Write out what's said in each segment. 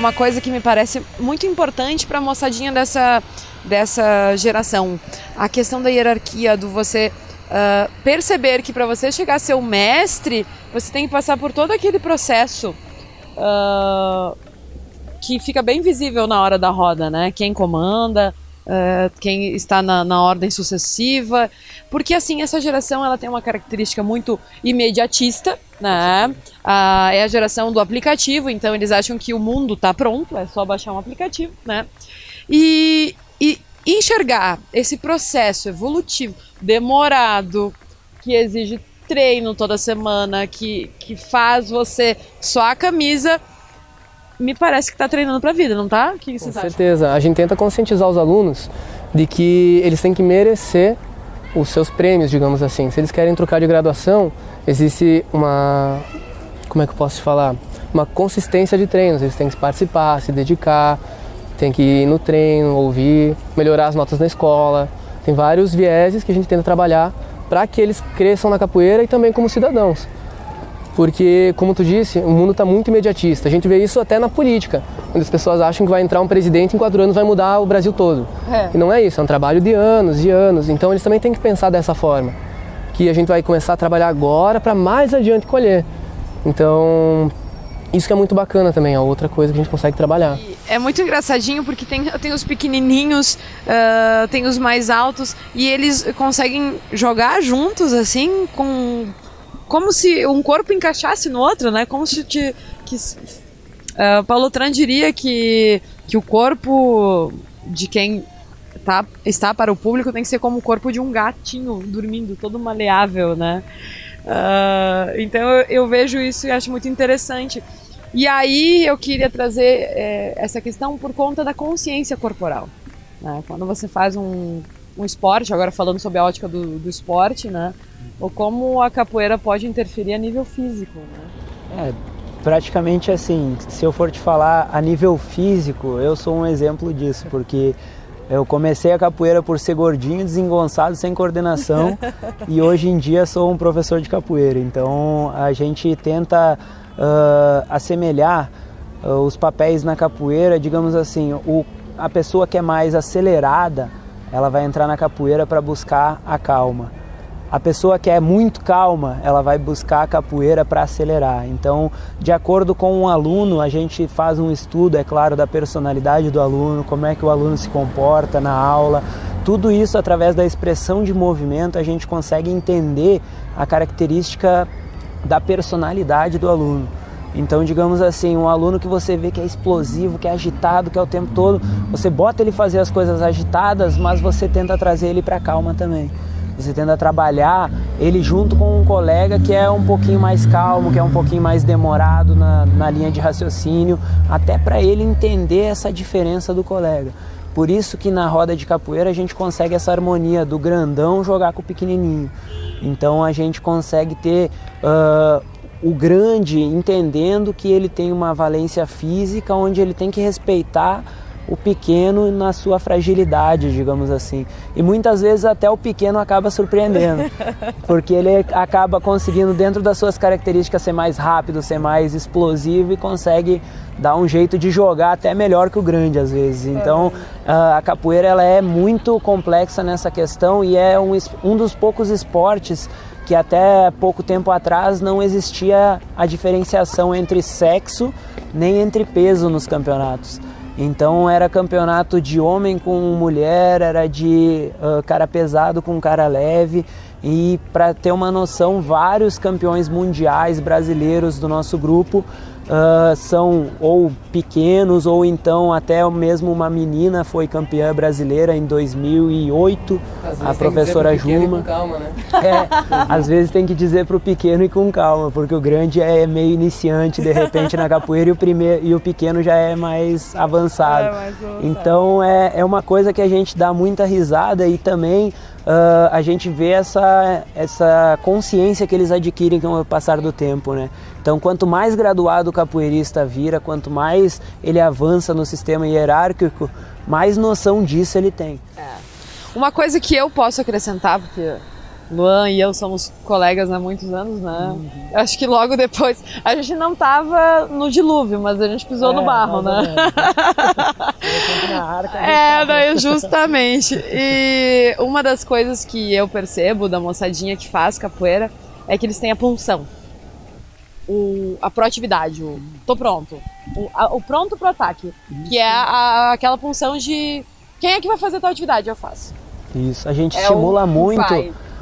uma coisa que me parece muito importante para a moçadinha dessa geração. A questão da hierarquia, do você perceber que para você chegar a ser o mestre, você tem que passar por todo aquele processo que fica bem visível na hora da roda, né? Quem comanda, quem está na ordem sucessiva, porque assim, essa geração ela tem uma característica muito imediatista, né? É a geração do aplicativo, então eles acham que o mundo está pronto, é só baixar um aplicativo, né? E enxergar esse processo evolutivo, demorado, que exige treino toda semana, que faz você suar a camisa, me parece que está treinando para a vida, não tá? O que vocês acham? Com certeza. A gente tenta conscientizar os alunos de que eles têm que merecer os seus prêmios, digamos assim. Se eles querem trocar de graduação, existe uma... como é que eu posso te falar? Uma consistência de treinos. Eles têm que participar, se dedicar, tem que ir no treino, ouvir, melhorar as notas na escola. Tem vários vieses que a gente tenta trabalhar para que eles cresçam na capoeira e também como cidadãos. Porque, como tu disse, o mundo está muito imediatista. A gente vê isso até na política, onde as pessoas acham que vai entrar um presidente e em 4 anos vai mudar o Brasil todo. E não é isso, é um trabalho de anos e anos. Então eles também têm que pensar dessa forma, que a gente vai começar a trabalhar agora para mais adiante colher. Então, isso que é muito bacana também, é outra coisa que a gente consegue trabalhar. É muito engraçadinho porque tem os pequenininhos, tem os mais altos, e eles conseguem jogar juntos, assim, como se um corpo encaixasse no outro, né? Como se Paulo Tran diria que o corpo de quem está para o público tem que ser como o corpo de um gatinho dormindo, todo maleável, né? Então eu vejo isso e acho muito interessante. E aí eu queria trazer essa questão por conta da consciência corporal, né? Quando você faz um esporte, agora falando sobre a ótica do esporte, né? Ou como a capoeira pode interferir a nível físico, né? Praticamente assim, se eu for te falar a nível físico, eu sou um exemplo disso, porque eu comecei a capoeira por ser gordinho, desengonçado, sem coordenação, e hoje em dia sou um professor de capoeira. Então a gente tenta assemelhar os papéis na capoeira, digamos assim, a pessoa que é mais acelerada, ela vai entrar na capoeira para buscar a calma. A pessoa que é muito calma, ela vai buscar a capoeira para acelerar. Então, de acordo com um aluno, a gente faz um estudo, é claro, da personalidade do aluno, como é que o aluno se comporta na aula. Tudo isso, através da expressão de movimento, a gente consegue entender a característica da personalidade do aluno. Então, digamos assim, um aluno que você vê que é explosivo, que é agitado, que é o tempo todo, você bota ele fazer as coisas agitadas, mas você tenta trazer ele para calma também. Você tenta trabalhar ele junto com um colega que é um pouquinho mais calmo, que é um pouquinho mais demorado na linha de raciocínio, até para ele entender essa diferença do colega. Por isso que na roda de capoeira a gente consegue essa harmonia do grandão jogar com o pequenininho. Então a gente consegue ter o grande entendendo que ele tem uma valência física onde ele tem que respeitar o pequeno na sua fragilidade, digamos assim. E muitas vezes até o pequeno acaba surpreendendo, porque ele acaba conseguindo, dentro das suas características, ser mais rápido, ser mais explosivo e consegue dar um jeito de jogar até melhor que o grande às vezes. Então a capoeira ela é muito complexa nessa questão e é um dos poucos esportes que até pouco tempo atrás não existia a diferenciação entre sexo nem entre peso nos campeonatos. Então era campeonato de homem com mulher, era de cara pesado com cara leve, e para ter uma noção, vários campeões mundiais brasileiros do nosso grupo são ou pequenos ou então até mesmo uma menina foi campeã brasileira em 2008, a professora Juma. Calma, né? Às vezes tem que dizer para o pequeno ir com calma, porque o grande é meio iniciante de repente na capoeira e o pequeno já é mais avançado. Então é uma coisa que a gente dá muita risada e também a gente vê essa consciência que eles adquirem com o passar do tempo, né? Então, quanto mais graduado o capoeirista vira, quanto mais ele avança no sistema hierárquico, mais noção disso ele tem. Uma coisa que eu posso acrescentar, porque Luan e eu somos colegas há muitos anos, né? Acho que logo depois, a gente não tava no dilúvio, mas a gente pisou no barro, né? Daí justamente. E uma das coisas que eu percebo da moçadinha que faz capoeira é que eles têm a punção. A proatividade, o tô pronto. O pronto pro ataque. Que é aquela punção de quem é que vai fazer a tua atividade? Eu faço. Isso, a gente estimula muito.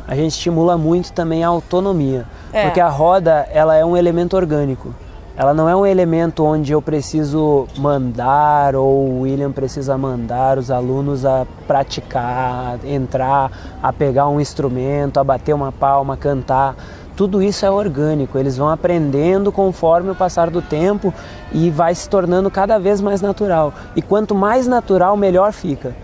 A gente estimula muito também a autonomia, porque a roda ela é um elemento orgânico. Ela não é um elemento onde eu preciso mandar ou o William precisa mandar os alunos a praticar, entrar, a pegar um instrumento, a bater uma palma, a cantar. Tudo isso é orgânico, eles vão aprendendo conforme o passar do tempo e vai se tornando cada vez mais natural. E quanto mais natural, melhor fica.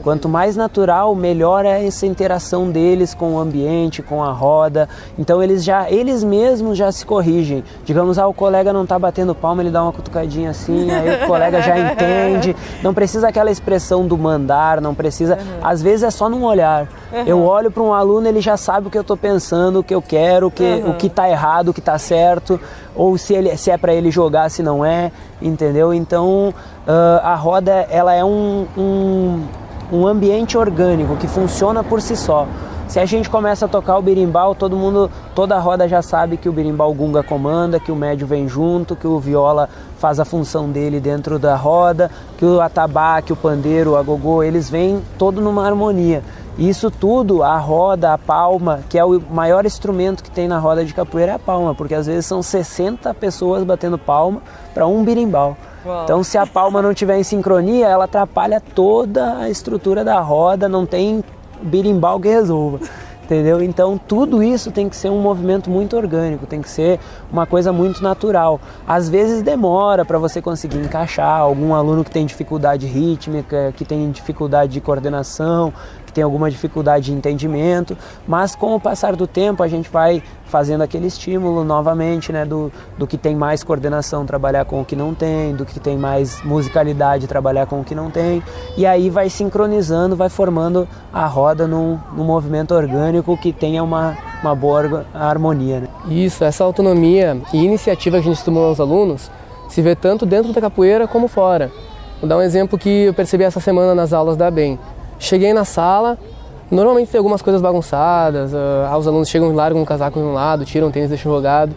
Quanto mais natural, melhor é essa interação deles com o ambiente, com a roda. Então eles mesmos já se corrigem. Digamos, o colega não está batendo palma, ele dá uma cutucadinha assim, aí o colega já entende. Não precisa aquela expressão do mandar, não precisa. Às vezes é só num olhar. Eu olho para um aluno, ele já sabe o que eu estou pensando, o que eu quero, o que está errado, o que está certo, ou se é para ele jogar, se não é, entendeu? Então a roda ela é um ambiente orgânico que funciona por si só. Se a gente começa a tocar o berimbau, toda a roda já sabe que o berimbau gunga comanda, que o médio vem junto, que o viola faz a função dele dentro da roda, que o atabaque, o pandeiro, o agogô, eles vêm todo numa harmonia. Isso tudo, a roda, a palma, que é o maior instrumento que tem na roda de capoeira, é a palma, porque às vezes são 60 pessoas batendo palma para um berimbau. Uau. Então, se a palma não estiver em sincronia, ela atrapalha toda a estrutura da roda, não tem berimbau que resolva, entendeu? Então, tudo isso tem que ser um movimento muito orgânico, tem que ser uma coisa muito natural. Às vezes demora para você conseguir encaixar algum aluno que tem dificuldade rítmica, que tem dificuldade de coordenação, que tem alguma dificuldade de entendimento, mas com o passar do tempo a gente vai fazendo aquele estímulo novamente, né, do que tem mais coordenação, trabalhar com o que não tem, do que tem mais musicalidade, trabalhar com o que não tem, e aí vai sincronizando, vai formando a roda num movimento orgânico que tenha uma boa harmonia. Né? Isso, essa autonomia e iniciativa que a gente estimula aos alunos se vê tanto dentro da capoeira como fora. Vou dar um exemplo que eu percebi essa semana nas aulas da ABEM. Cheguei na sala, normalmente tem algumas coisas bagunçadas, os alunos chegam e largam um casaco de um lado, tiram o tênis e deixam jogado.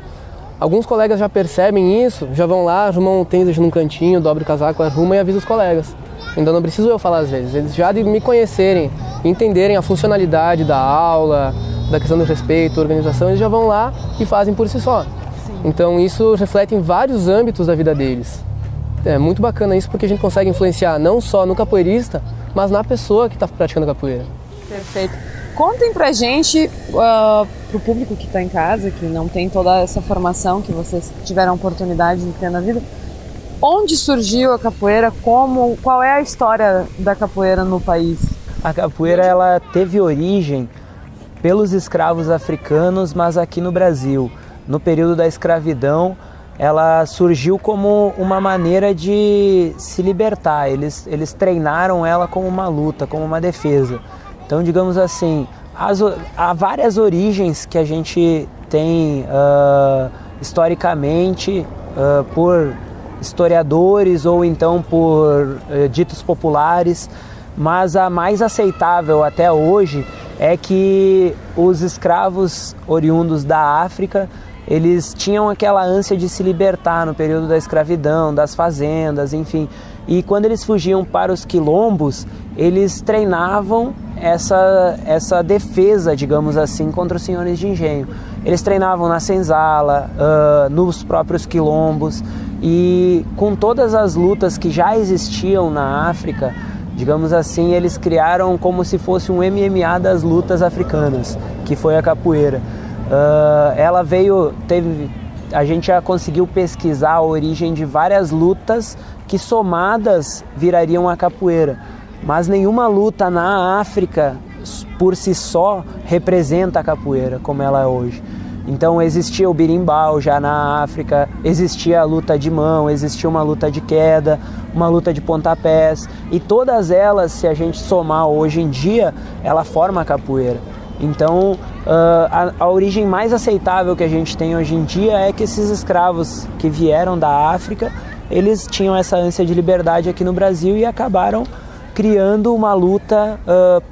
Alguns colegas já percebem isso, já vão lá, arrumam o tênis, deixam num cantinho, dobram o casaco, arrumam e avisam os colegas. Então não preciso eu falar às vezes, eles já de me conhecerem, entenderem a funcionalidade da aula, da questão do respeito, organização, eles já vão lá e fazem por si só. Sim. Então isso reflete em vários âmbitos da vida deles. É muito bacana isso porque a gente consegue influenciar não só no capoeirista, mas na pessoa que está praticando capoeira. Perfeito. Contem pra gente, pro público que está em casa, que não tem toda essa formação que vocês tiveram a oportunidade de ter na vida, onde surgiu a capoeira, qual é a história da capoeira no país? A capoeira ela teve origem pelos escravos africanos, mas aqui no Brasil. No período da escravidão, ela surgiu como uma maneira de se libertar, eles treinaram ela como uma luta, como uma defesa. Então, digamos assim, há várias origens que a gente tem historicamente por historiadores ou então por ditos populares, mas a mais aceitável até hoje é que os escravos oriundos da África eles tinham aquela ânsia de se libertar no período da escravidão, das fazendas, enfim. E quando eles fugiam para os quilombos, eles treinavam essa defesa, digamos assim, contra os senhores de engenho. Eles treinavam na senzala, nos próprios quilombos, e com todas as lutas que já existiam na África, digamos assim, eles criaram como se fosse um MMA das lutas africanas, que foi a capoeira. A gente já conseguiu pesquisar a origem de várias lutas que somadas virariam a capoeira, mas nenhuma luta na África por si só representa a capoeira como ela é hoje. Então existia o berimbau já na África, existia a luta de mão, existia uma luta de queda, uma luta de pontapés, e todas elas, se a gente somar hoje em dia, ela forma a capoeira. Então, a origem mais aceitável que a gente tem hoje em dia é que esses escravos que vieram da África, eles tinham essa ânsia de liberdade aqui no Brasil e acabaram criando uma luta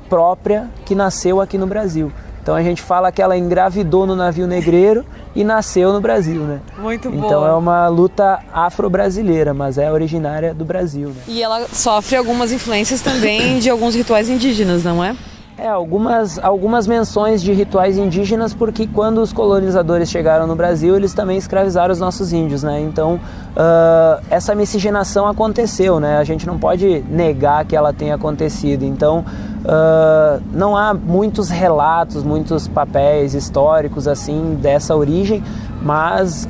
própria que nasceu aqui no Brasil. Então a gente fala que ela engravidou no navio negreiro e nasceu no Brasil, né? Muito boa. Então é uma luta afro-brasileira, mas é originária do Brasil, né? E ela sofre algumas influências também de alguns rituais indígenas, não é? Algumas menções de rituais indígenas, porque quando os colonizadores chegaram no Brasil, eles também escravizaram os nossos índios, né? Então, essa miscigenação aconteceu, né? A gente não pode negar que ela tenha acontecido. Então, não há muitos relatos, muitos papéis históricos, assim, dessa origem, mas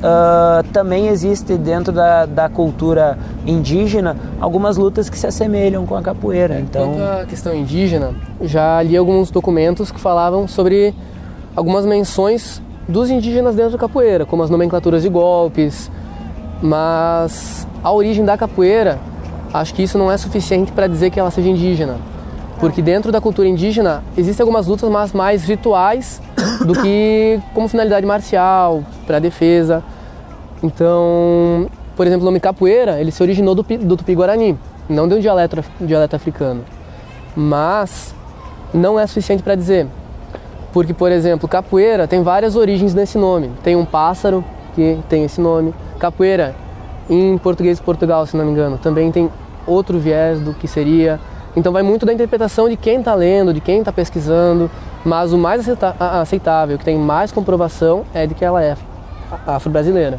também existe dentro da cultura indígena algumas lutas que se assemelham com a capoeira. Então, quanto à questão indígena, já li alguns documentos que falavam sobre algumas menções dos indígenas dentro da capoeira, como as nomenclaturas de golpes, mas a origem da capoeira, acho que isso não é suficiente para dizer que ela seja indígena. Porque dentro da cultura indígena existem algumas lutas, mas mais rituais do que como finalidade marcial, para defesa. Então, por exemplo, o nome capoeira, ele se originou do Tupi-Guarani, não de um dialeto africano. Mas não é suficiente para dizer. Porque, por exemplo, capoeira tem várias origens nesse nome. Tem um pássaro que tem esse nome. Capoeira, em português de Portugal, se não me engano, também tem outro viés do que seria. Então vai muito da interpretação de quem está lendo, de quem está pesquisando, mas o mais aceitável, que tem mais comprovação, é de que ela é afro-brasileira.